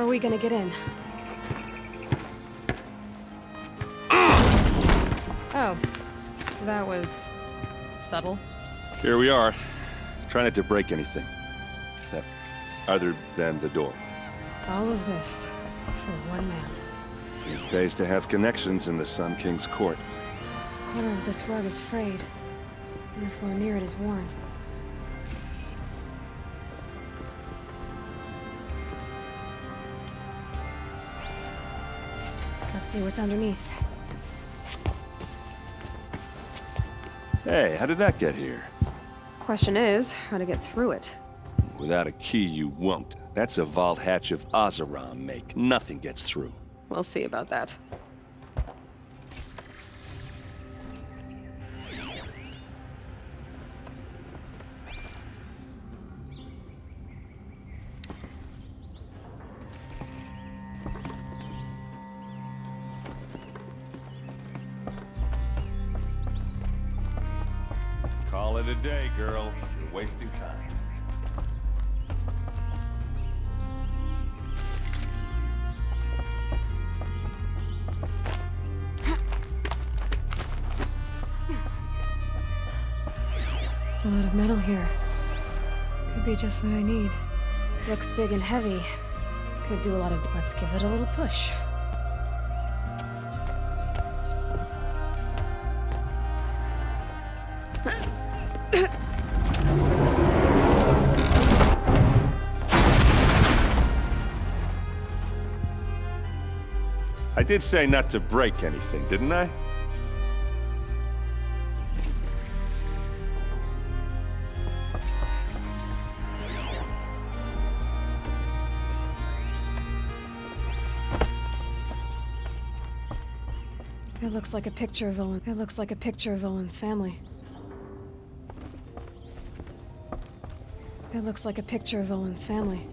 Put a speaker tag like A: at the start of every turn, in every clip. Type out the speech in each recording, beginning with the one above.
A: we gonna get in? Oh, that was subtle.
B: Here we are. Try not to break anything. Other than the door.
A: All of this for one man.
B: It pays to have connections in the Sun King's court.
A: The corner of this rug is frayed, and the floor near it is worn. Let's see what's underneath.
B: Hey, how did that get here?
A: Question is, how to get through it.
B: Without a key, you won't. That's a vault hatch of Oseram make. Nothing gets through.
A: We'll see about that.
B: Call it a day, girl. You're wasting time.
A: A lot of metal here. Could be just what I need. Looks big and heavy. Could do a lot of... Let's give it a little push.
B: I did say not to break anything, didn't I?
A: It looks like a picture of Owen. It looks like a picture of Owen's family. It looks like a picture of Owen's family.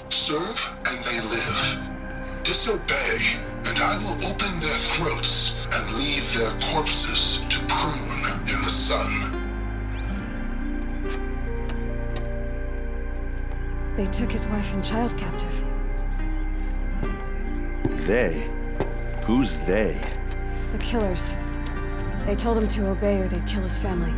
C: Serve, and they live. Disobey, and I will open their throats and leave their corpses to prune in the sun.
A: They took his wife and child captive.
B: They? Who's they?
A: The killers. They told him to obey or they'd kill his family.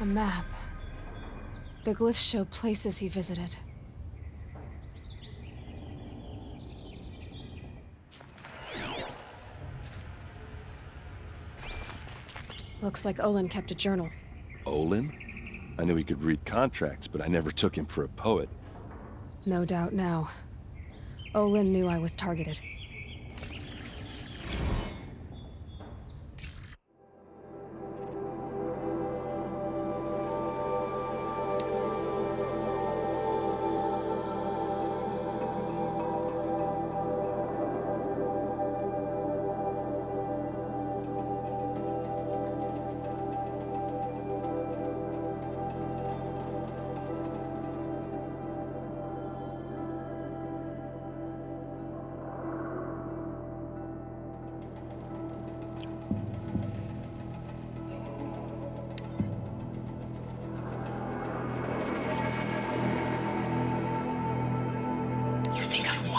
A: A map. The glyphs show places he visited. Looks like Olin kept a journal.
B: Olin? I knew he could read contracts, but I never took him for a poet.
A: No doubt now. Olin knew I was targeted.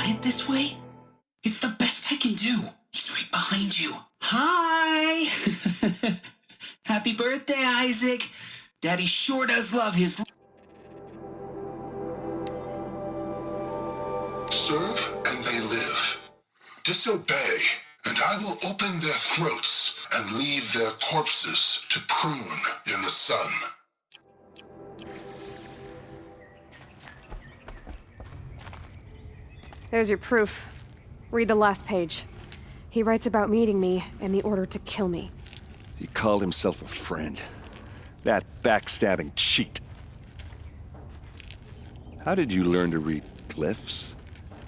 D: It this way? It's the best I can do. He's right behind you. Hi! Happy birthday, Isaac. Daddy sure does love his...
C: Serve, and they live. Disobey, and I will open their throats and leave their corpses to prune in the sun.
A: There's your proof. Read the last page. He writes about meeting me and the order to kill me.
B: He called himself a friend. That backstabbing cheat. How did you learn to read glyphs?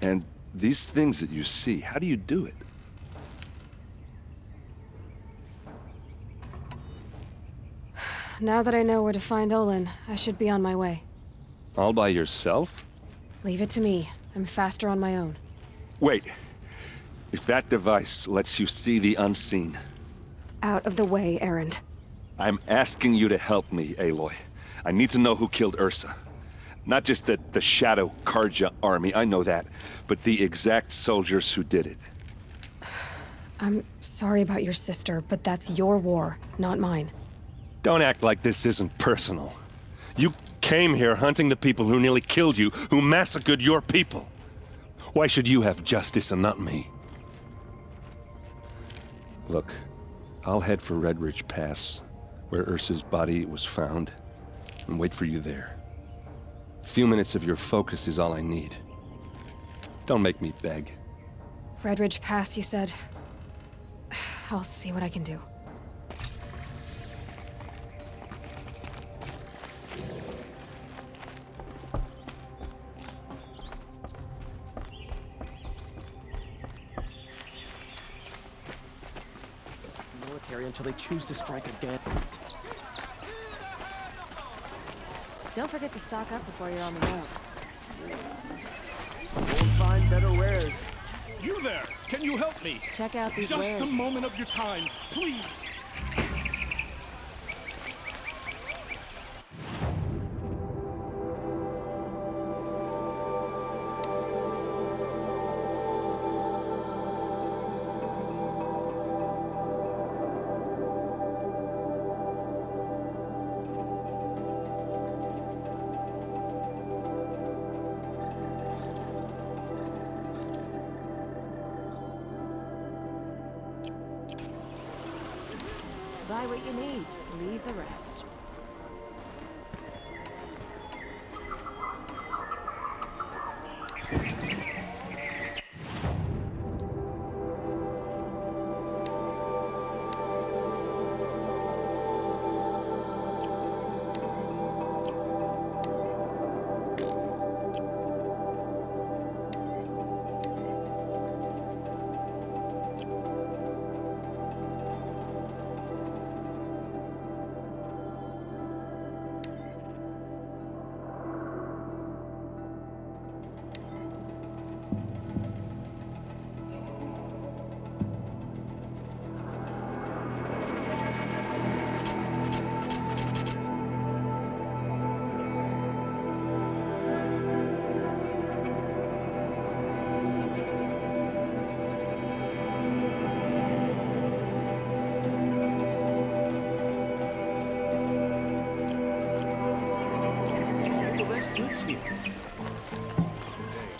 B: And these things that you see, how do you do it?
A: Now that I know where to find Olin, I should be on my way.
B: All by yourself?
A: Leave it to me. I'm faster on my own.
B: Wait. If that device lets you see the unseen...
A: Out of the way, Erend.
B: I'm asking you to help me, Aloy. I need to know who killed Ursa. Not just the Shadow Karja army, I know that, but the exact soldiers who did it.
A: I'm sorry about your sister, but that's your war, not mine.
B: Don't act like this isn't personal. You came here hunting the people who nearly killed you, who massacred your people. Why should you have justice and not me? Look, I'll head for Red Ridge Pass, where Ursa's body was found, and wait for you there. A few minutes of your focus is all I need. Don't make me beg.
A: Red Ridge Pass, you said? I'll see what I can do.
E: Until they choose to strike again.
A: Don't forget to stock up before you're on the road.
E: Won't find better wares.
F: You there! Can you help me?
A: Check out these
F: Just
A: wares.
F: a moment of your time, please!
A: Buy what you need, leave the rest.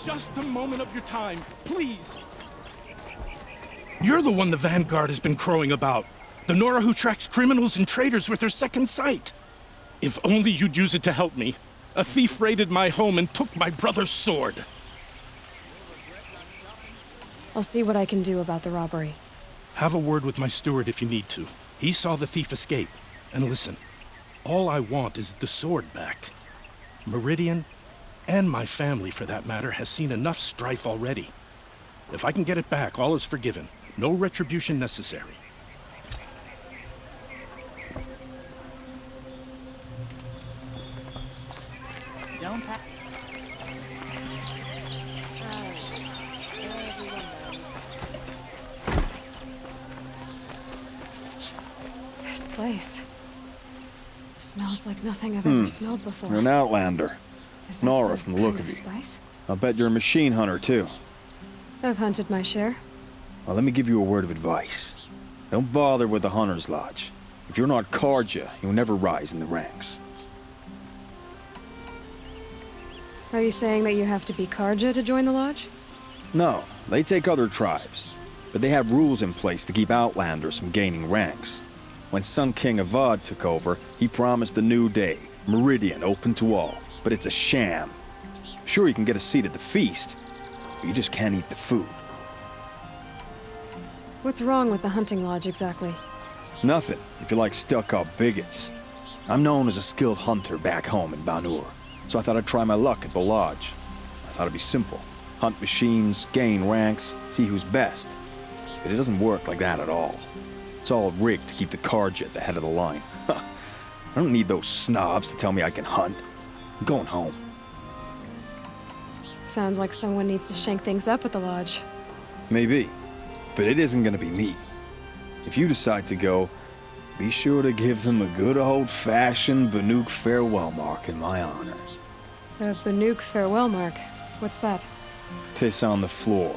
A: Just a moment of your time, please. You're the one the Vanguard has been crowing about. The Nora who tracks criminals and traitors with her second sight. If only you'd use it to help me. A thief raided my home and took my brother's sword. I'll see what I can do about the robbery.
F: Have a word with my steward if you need to. He saw the thief escape. And listen, all I want is the sword back. Meridian, and my family for that matter, has seen enough strife already. If I can get it back, all is forgiven. No retribution necessary.
E: Don't have.
A: This place smells like nothing I've ever smelled before.
G: You're an outlander.
A: Is that
G: Nora
A: some
G: from the look
A: kind
G: of you.
A: Spice?
G: I'll bet you're a machine hunter, too.
A: I've hunted my share.
G: Well, let me give you a word of advice. Don't bother with the Hunter's Lodge. If you're not Karja, you'll never rise in the ranks.
A: Are you saying that you have to be Karja to join the lodge?
G: No, they take other tribes. But they have rules in place to keep outlanders from gaining ranks. When Sun King Avad took over, he promised a new day, Meridian open to all. But it's a sham. Sure, you can get a seat at the feast, but you just can't eat the food.
A: What's wrong with the hunting lodge exactly?
G: Nothing, if you like stuck-up bigots. I'm known as a skilled hunter back home in Banur, so I thought I'd try my luck at the lodge. I thought it'd be simple. Hunt machines, gain ranks, see who's best. But it doesn't work like that at all. It's all rigged to keep the Carja at the head of the line. I don't need those snobs to tell me I can hunt. I'm going home.
H: Sounds like someone needs to shank things up at the lodge.
G: Maybe, but it isn't gonna be me. If you decide to go, be sure to give them a good old-fashioned Banuk farewell mark in my honor.
H: A Banuk farewell mark. What's that?
G: Piss on the floor.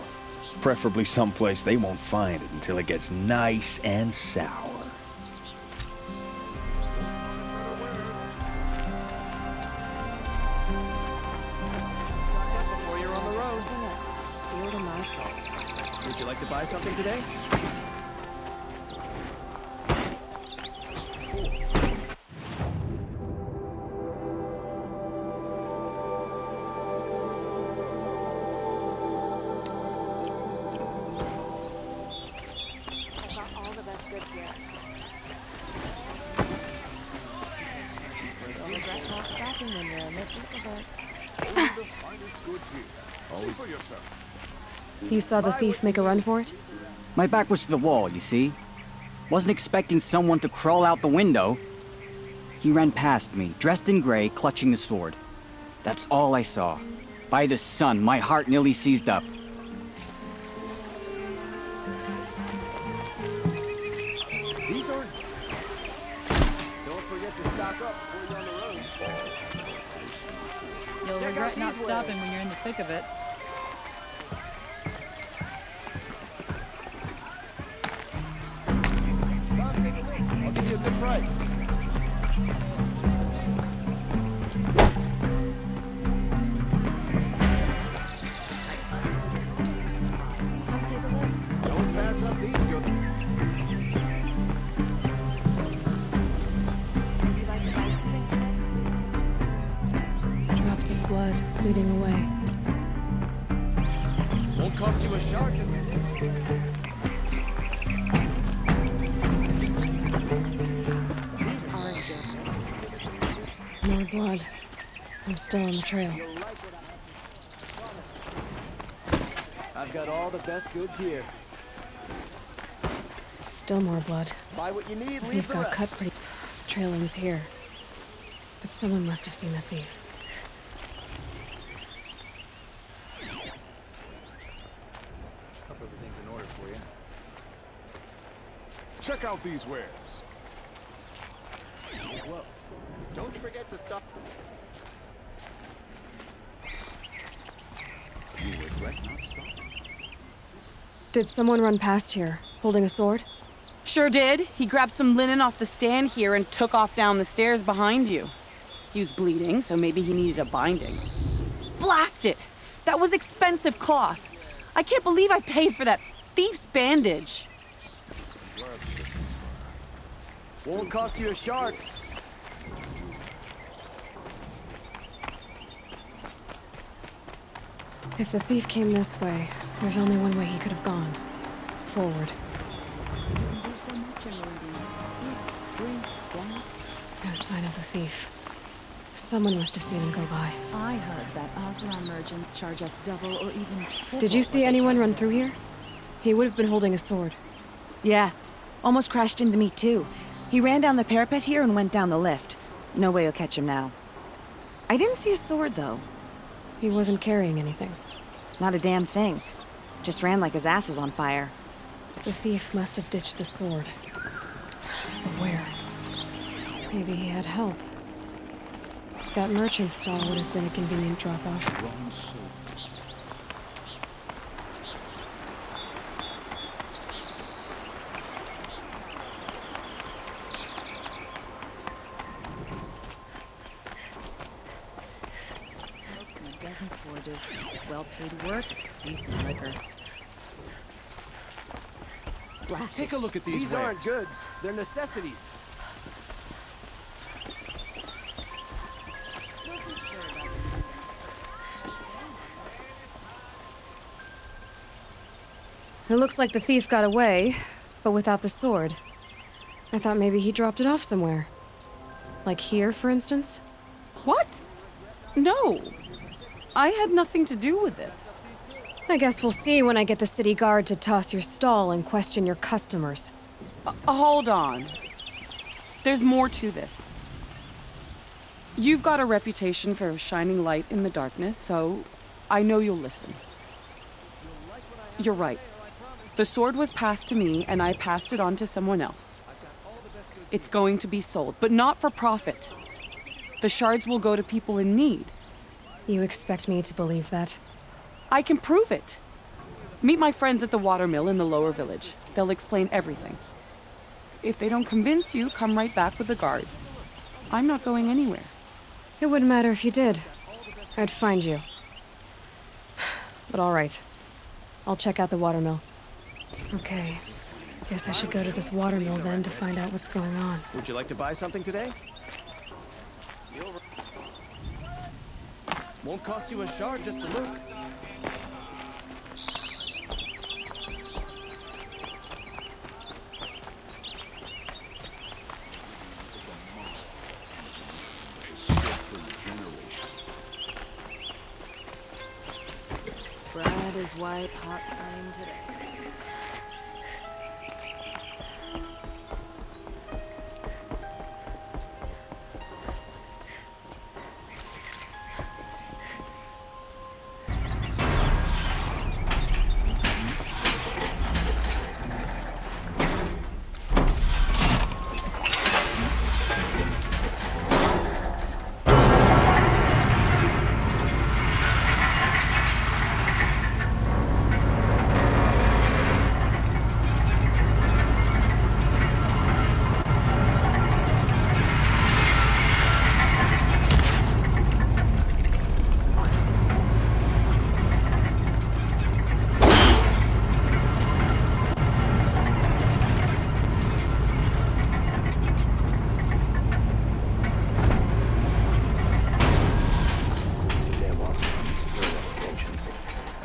G: Preferably someplace they won't find it until it gets nice and sour.
E: Before you're on the road.
H: Steel to my soul.
E: Would you like to buy something today?
H: I've got all the best goods here. Don't regret not stocking when you're in the thick of it. You saw the thief make a run for it?
I: My back was to the wall, you see? Wasn't expecting someone to crawl out the window. He ran past me, dressed in gray, clutching the sword. That's all I saw. By the sun, my heart nearly seized up.
E: These aren't... Don't forget to stock up before you're on the road.
J: You'll regret not stopping when you're in the thick of it.
E: I'll give you a good price. Don't pass up these goods.
H: Drops of blood bleeding away.
E: Won't cost you a shark.
J: These aren't good.
H: More blood. I'm still on the trail.
E: I've got all the best goods here.
H: Still more blood.
E: Buy what you need,
H: The
E: leave
H: thief
E: the
H: got
E: rest.
H: cut pretty. Trailing's here. But someone must have seen the thief.
E: Hope everything's in order for you. Check out these wares. Well, don't forget to stop. You regret not stopping?
H: Did someone run past here, holding a sword?
K: Sure did. He grabbed some linen off the stand here and took off down the stairs behind you. He was bleeding, so maybe he needed a binding. Blast it! That was expensive cloth. I can't believe I paid for that thief's bandage.
E: Won't cost you a shark.
H: If the thief came this way, there's only one way he could have gone. Forward. No sign of the thief. Someone must have seen him go by.
J: I heard that Osram merchants charge us double or even triple.
H: Did you see anyone run through here? He would have been holding a sword.
L: Yeah. Almost crashed into me, too. He ran down the parapet here and went down the lift. No way you'll catch him now. I didn't see a sword, though.
H: He wasn't carrying anything.
L: Not a damn thing. Just ran like his ass was on fire.
H: The thief must have ditched the sword. But where? Maybe he had help. That merchant stall would have been a convenient drop-off.
J: Well-paid work, decent liquor. Blast
E: Take a look at these wares.
I: aren't goods. They're necessities.
H: It looks like the thief got away, but without the sword. I thought maybe he dropped it off somewhere. Like here, for instance?
K: What? No. I had nothing to do with this.
H: I guess we'll see when I get the city guard to toss your stall and question your customers.
K: Hold on. There's more to this. You've got a reputation for shining light in the darkness, so I know you'll listen. You're right. The sword was passed to me, and I passed it on to someone else. It's going to be sold, but not for profit. The shards will go to people in need.
H: You expect me to believe that?
K: I can prove it. Meet my friends at the watermill in the lower village. They'll explain everything. If they don't convince you, come right back with the guards. I'm not going anywhere.
H: It wouldn't matter if you did. I'd find you. But all right. I'll check out the watermill. Okay. Guess I should go to this watermill then to find out what's going on.
E: Would you like to buy something today? Won't cost you a shard just to look.
J: Bread is white, hot flame today.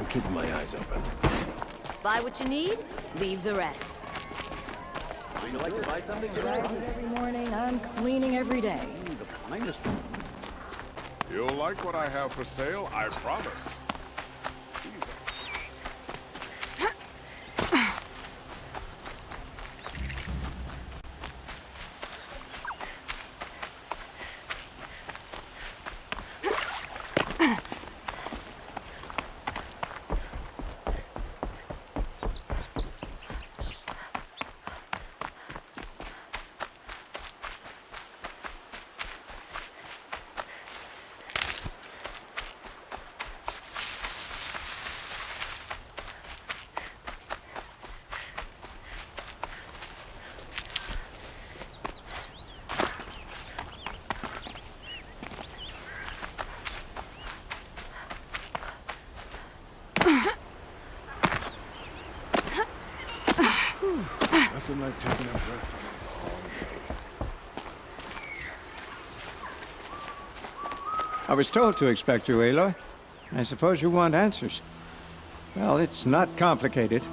B: Keeping my eyes open.
J: Buy what you need, leave the rest.
E: Would you like to buy something today?
J: Every morning, I'm cleaning every day.
E: The finest.
M: You'll like what I have for sale, I promise. Nothing like taking a breath from
N: I was told to expect you, Aloy. I suppose you want answers. Well, it's not complicated.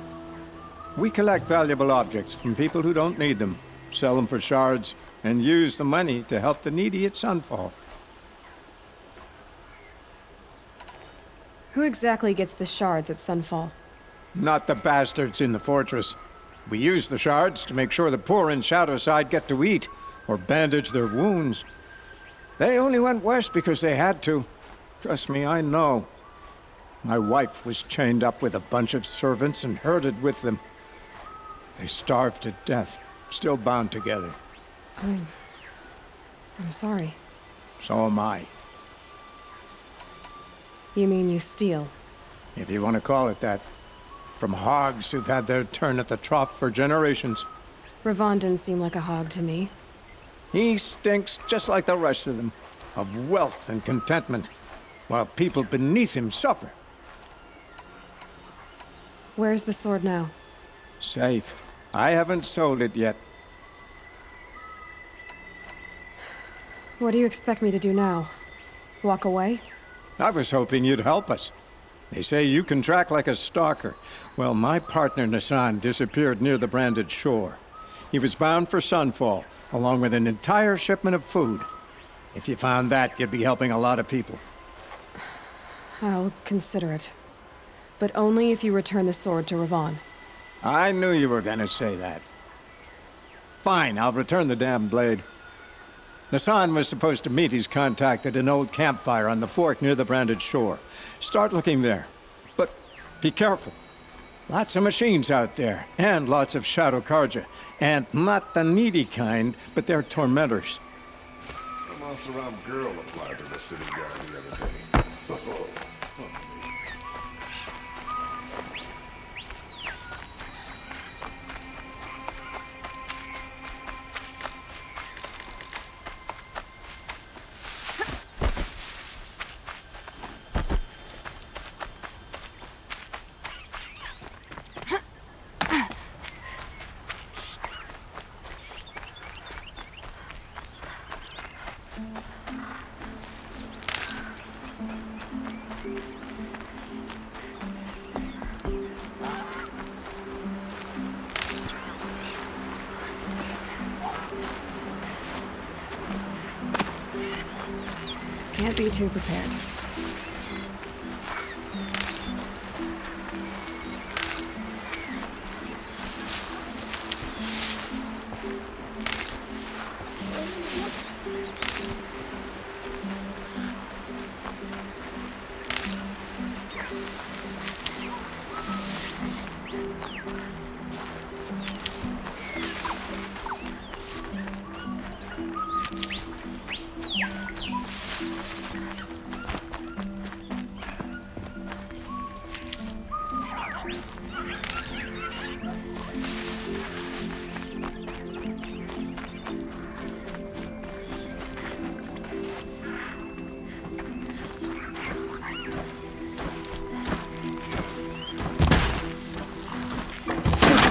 N: We collect valuable objects from people who don't need them, sell them for shards, and use the money to help the needy at Sunfall.
H: Who exactly gets the shards at Sunfall?
N: Not the bastards in the fortress. We use the shards to make sure the poor in Shadowside get to eat, or bandage their wounds. They only went west because they had to. Trust me, I know. My wife was chained up with a bunch of servants and herded with them. They starved to death, still bound together.
H: I'm sorry.
N: So am I.
H: You mean you steal?
N: If you want to call it that. From hogs who've had their turn at the trough for generations.
H: Ravon didn't seem like a hog to me.
N: He stinks just like the rest of them, of wealth and contentment, while people beneath him suffer.
H: Where's the sword now?
N: Safe. I haven't sold it yet.
H: What do you expect me to do now? Walk away?
N: I was hoping you'd help us. They say you can track like a stalker. Well, my partner Nassan disappeared near the branded shore. He was bound for Sunfall, along with an entire shipment of food. If you found that, you'd be helping a lot of people.
H: I'll consider it. But only if you return the sword to Ravon.
N: I knew you were gonna say that. Fine, I'll return the damn blade. Nassan was supposed to meet his contact at an old campfire on the fork near the branded shore. Start looking there. But be careful. Lots of machines out there, and lots of Shadow Karja. And not the needy kind, but they're tormentors.
M: Some Asaram girl applied to the city guard the other day.
H: Can't be too prepared.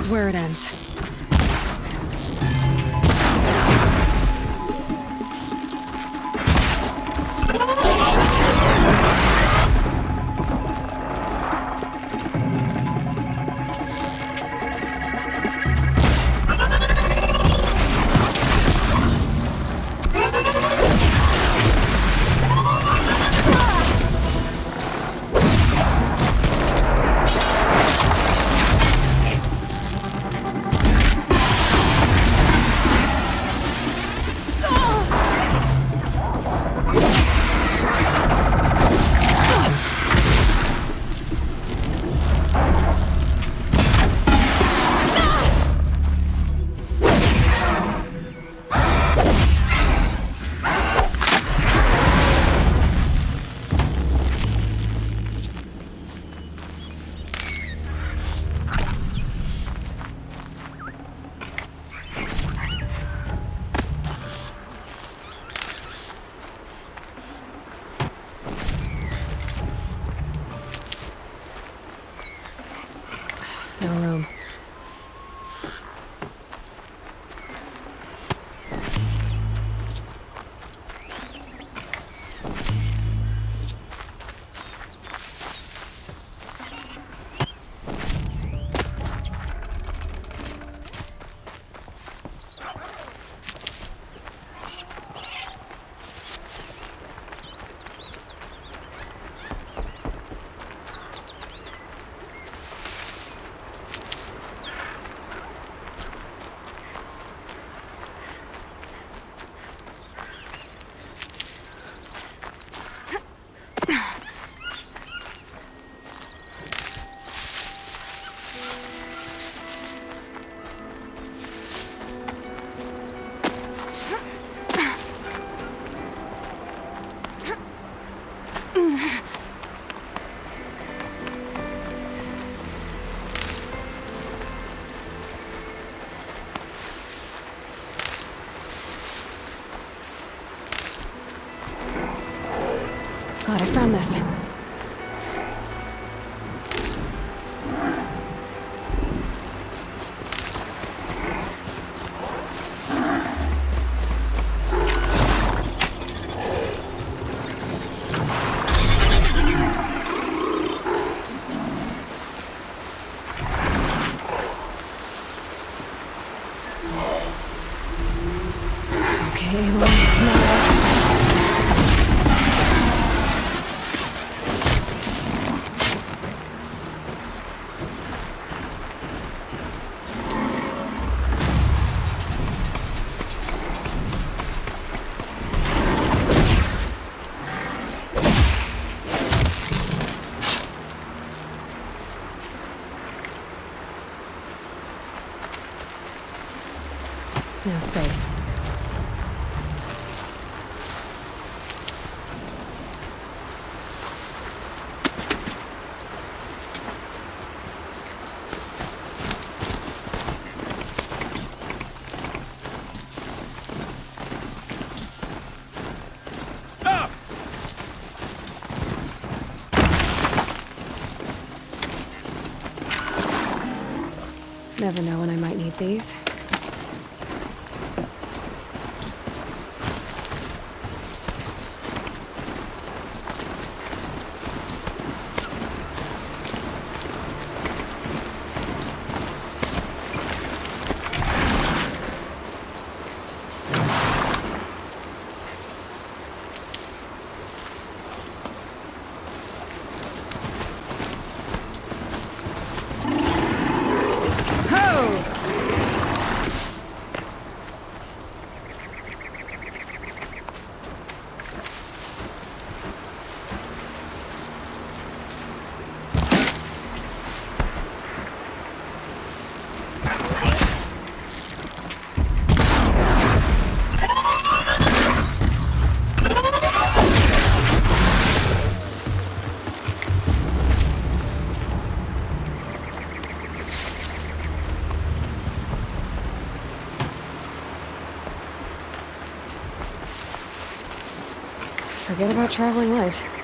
H: Where it ends. No room. Glad I found this. Okay, well, now No space. Never know when I might need these. Forget about traveling light.